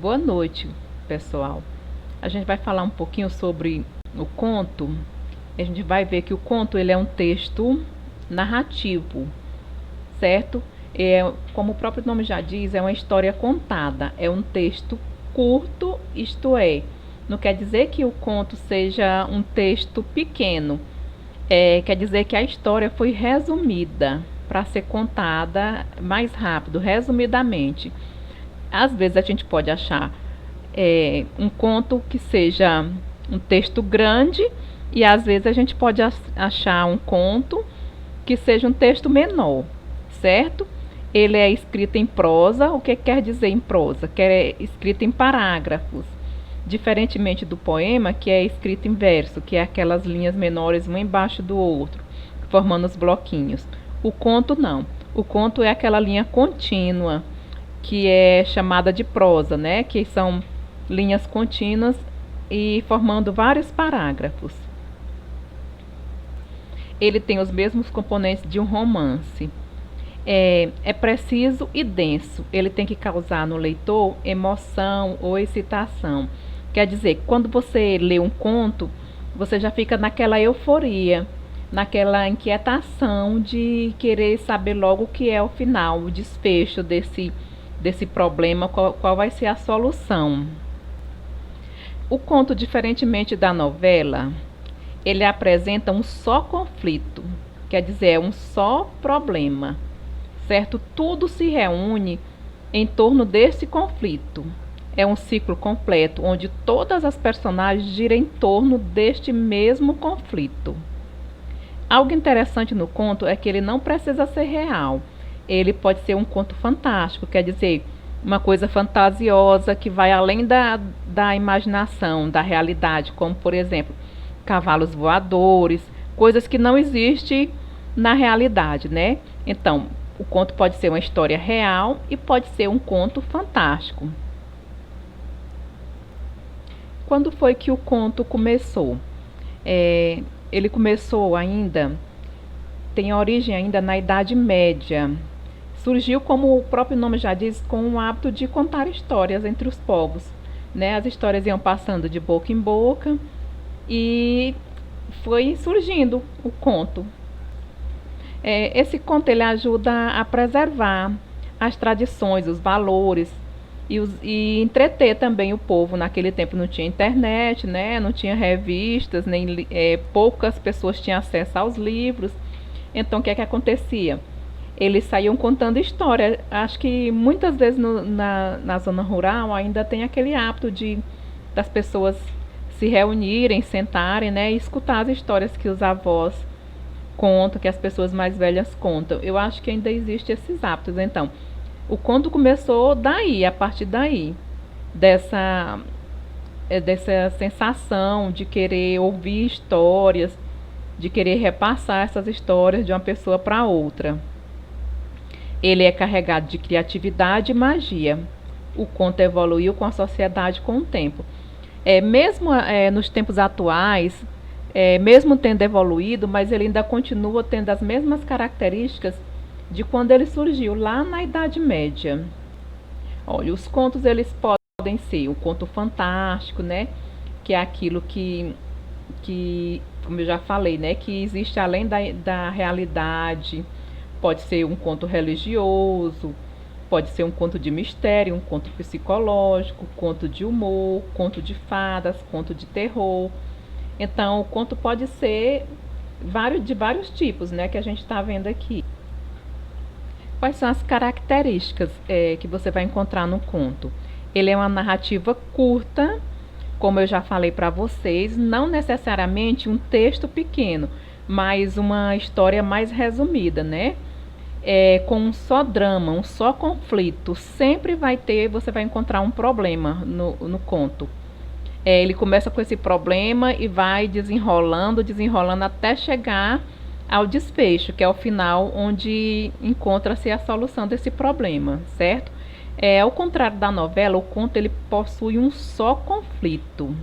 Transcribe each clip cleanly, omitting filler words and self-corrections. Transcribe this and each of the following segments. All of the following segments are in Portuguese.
Boa noite, pessoal. A gente vai falar um pouquinho sobre o conto. A gente vai ver que o conto ele é um texto narrativo, certo? Como o próprio nome já diz, é uma história contada. É um texto curto, isto é, não quer dizer que o conto seja um texto pequeno. Quer dizer que a história foi resumida para ser contada mais rápido, resumidamente. Às vezes a gente pode achar um conto que seja um texto grande e às vezes a gente pode achar um conto que seja um texto menor, certo? Ele é escrito em prosa. O que quer dizer em prosa? Que é escrito em parágrafos, diferentemente do poema, que é escrito em verso, que é aquelas linhas menores um embaixo do outro, formando os bloquinhos. O conto não. O conto é aquela linha contínua, que é chamada de prosa, né? Que são linhas contínuas e formando vários parágrafos. Ele tem os mesmos componentes de um romance. É preciso e denso. Ele tem que causar no leitor emoção ou excitação. Quer dizer, quando você lê um conto, você já fica naquela euforia, naquela inquietação de querer saber logo o que é o final, o desfecho desse problema, qual vai ser a solução. O conto, diferentemente da novela, ele apresenta um só conflito, quer dizer, é um só problema, certo? Tudo se reúne em torno desse conflito. É um ciclo completo, onde todas as personagens giram em torno deste mesmo conflito. Algo interessante no conto é que ele não precisa ser real. Ele pode ser um conto fantástico, quer dizer, uma coisa fantasiosa que vai além da imaginação, da realidade, como, por exemplo, cavalos voadores, coisas que não existem na realidade, né? Então, o conto pode ser uma história real e pode ser um conto fantástico. Quando foi que o conto começou? Ele começou ainda, tem origem ainda na Idade Média. Surgiu, como o próprio nome já diz, com o hábito de contar histórias entre os povos, né? As histórias iam passando de boca em boca e foi surgindo o conto. Esse conto ele ajuda a preservar as tradições, os valores e entreter também o povo. Naquele tempo não tinha internet, né? Não tinha revistas, nem poucas pessoas tinham acesso aos livros. Então o que é que acontecia? Eles saíam contando história. Acho que muitas vezes na zona rural ainda tem aquele hábito das pessoas se reunirem, sentarem, né, e escutar as histórias que os avós contam, que as pessoas mais velhas contam. Eu acho que ainda existe esses hábitos. Então, o conto começou daí, a partir daí, dessa dessa sensação de querer ouvir histórias, de querer repassar essas histórias de uma pessoa para outra. Ele é carregado de criatividade e magia. O conto evoluiu com a sociedade com o tempo. Mesmo nos tempos atuais, mesmo tendo evoluído, mas ele ainda continua tendo as mesmas características de quando ele surgiu lá na Idade Média. Olha, os contos eles podem ser um conto fantástico, né? Que é aquilo como eu já falei, né? Que existe além da realidade. Pode ser um conto religioso, pode ser um conto de mistério, um conto psicológico, conto de humor, conto de fadas, conto de terror. Então, o conto pode ser de vários tipos, né, que a gente está vendo aqui. Quais são as características que você vai encontrar no conto? Ele é uma narrativa curta, como eu já falei para vocês, não necessariamente um texto pequeno, mas uma história mais resumida, né? Com um só drama, um só conflito. Sempre você vai encontrar um problema no conto. Ele começa com esse problema e vai desenrolando, desenrolando até chegar ao desfecho, que é o final onde encontra-se a solução desse problema, certo? Ao contrário da novela, o conto ele possui um só conflito.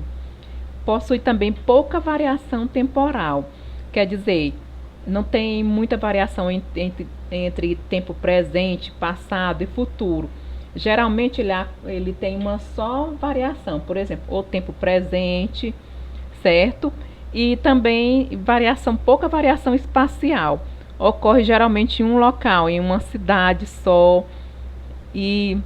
Possui também pouca variação temporal. Quer dizer, não tem muita variação entre tempo presente, passado e futuro. Geralmente ele tem uma só variação, por exemplo, o tempo presente, certo? E também pouca variação espacial. Ocorre geralmente em um local, em uma cidade só, e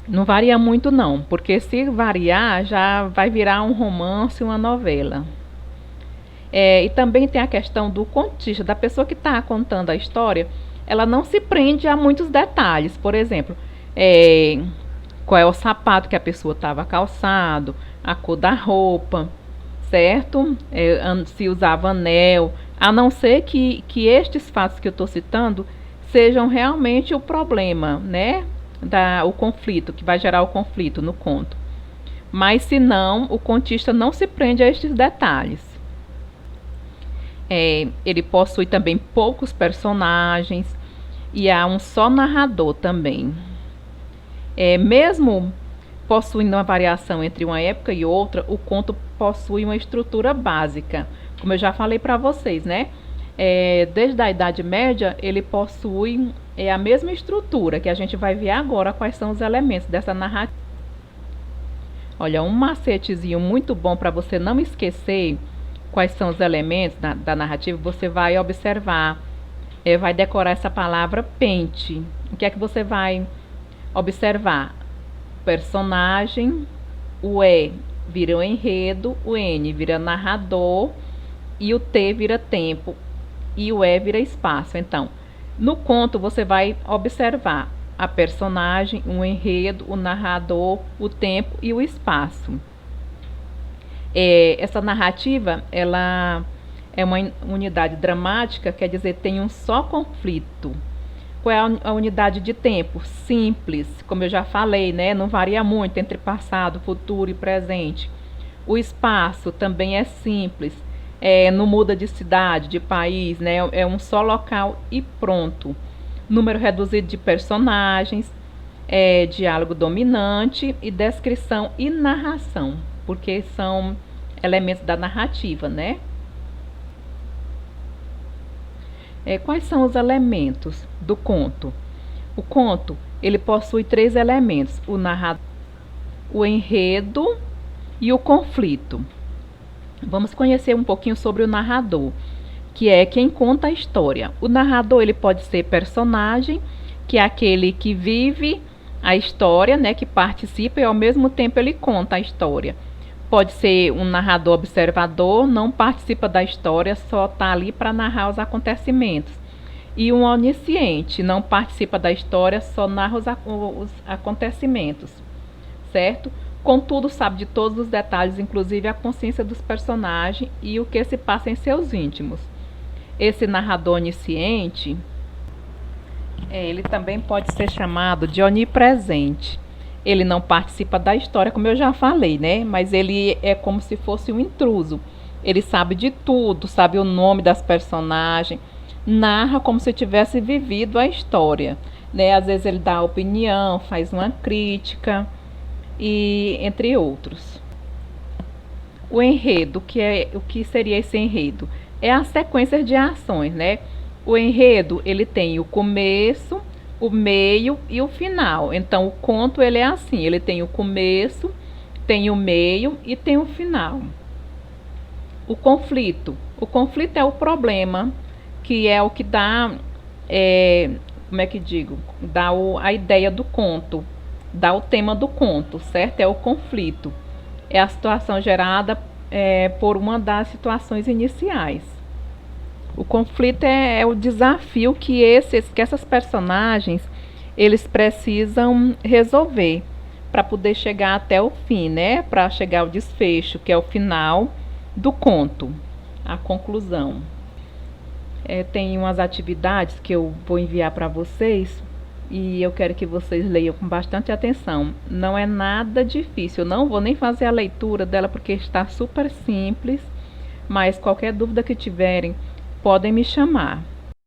não varia muito não, porque se variar já vai virar um romance, uma novela. E também tem a questão do contista, da pessoa que está contando a história, ela não se prende a muitos detalhes. Por exemplo, é, qual é o sapato que a pessoa estava calçado, a cor da roupa, certo? Se usava anel, a não ser que estes fatos que eu estou citando sejam realmente o problema, né? O conflito, que vai gerar o conflito no conto. Mas se não, o contista não se prende a estes detalhes. Ele possui também poucos personagens e há um só narrador também. Mesmo possuindo uma variação entre uma época e outra, o conto possui uma estrutura básica, como eu já falei para vocês, né? Desde a Idade Média, ele possui a mesma estrutura, que a gente vai ver agora quais são os elementos dessa narrativa. Olha, um macetezinho muito bom para você não esquecer quais são os elementos da narrativa, você vai observar, vai decorar essa palavra pente. O que é que você vai observar? Personagem, o E vira o enredo, o N vira narrador e o T vira tempo e o E vira espaço. Então, no conto você vai observar a personagem, o enredo, o narrador, o tempo e o espaço. Essa narrativa, ela é uma unidade dramática, quer dizer, tem um só conflito. Qual é a unidade de tempo? Simples, como eu já falei, né? Não varia muito entre passado, futuro e presente. O espaço também é simples, não muda de cidade, de país, né? É um só local e pronto. Número reduzido de personagens, diálogo dominante e descrição e narração, porque são elementos da narrativa, né? Quais são os elementos do conto? O conto, ele possui 3 elementos: o narrador, o enredo e o conflito. Vamos conhecer um pouquinho sobre o narrador, que é quem conta a história. O narrador, ele pode ser personagem, que é aquele que vive a história, né, que participa e ao mesmo tempo ele conta a história. Pode ser um narrador observador, não participa da história, só está ali para narrar os acontecimentos. E um onisciente, não participa da história, só narra os acontecimentos, certo? Contudo, sabe de todos os detalhes, inclusive a consciência dos personagens e o que se passa em seus íntimos. Esse narrador onisciente, ele também pode ser chamado de onipresente. Ele não participa da história, como eu já falei, né? Mas ele é como se fosse um intruso. Ele sabe de tudo, sabe o nome das personagens, narra como se tivesse vivido a história, né? Às vezes ele dá opinião, faz uma crítica e entre outros. O enredo, o que seria esse enredo? É a sequência de ações, né? O enredo, ele tem o começo, o meio e o final. Então, o conto, ele é assim, ele tem o começo, tem o meio e tem o final. O conflito é o problema, que é o que dá, como é que digo? Dá a ideia do conto, dá o tema do conto, certo? É o conflito. É a situação gerada por uma das situações iniciais. O conflito é o desafio que essas personagens eles precisam resolver para poder chegar até o fim, né? Para chegar ao desfecho, que é o final do conto, a conclusão. Tem umas atividades que eu vou enviar para vocês e eu quero que vocês leiam com bastante atenção. Não é nada difícil, eu não vou nem fazer a leitura dela porque está super simples, mas qualquer dúvida que tiverem, podem me chamar.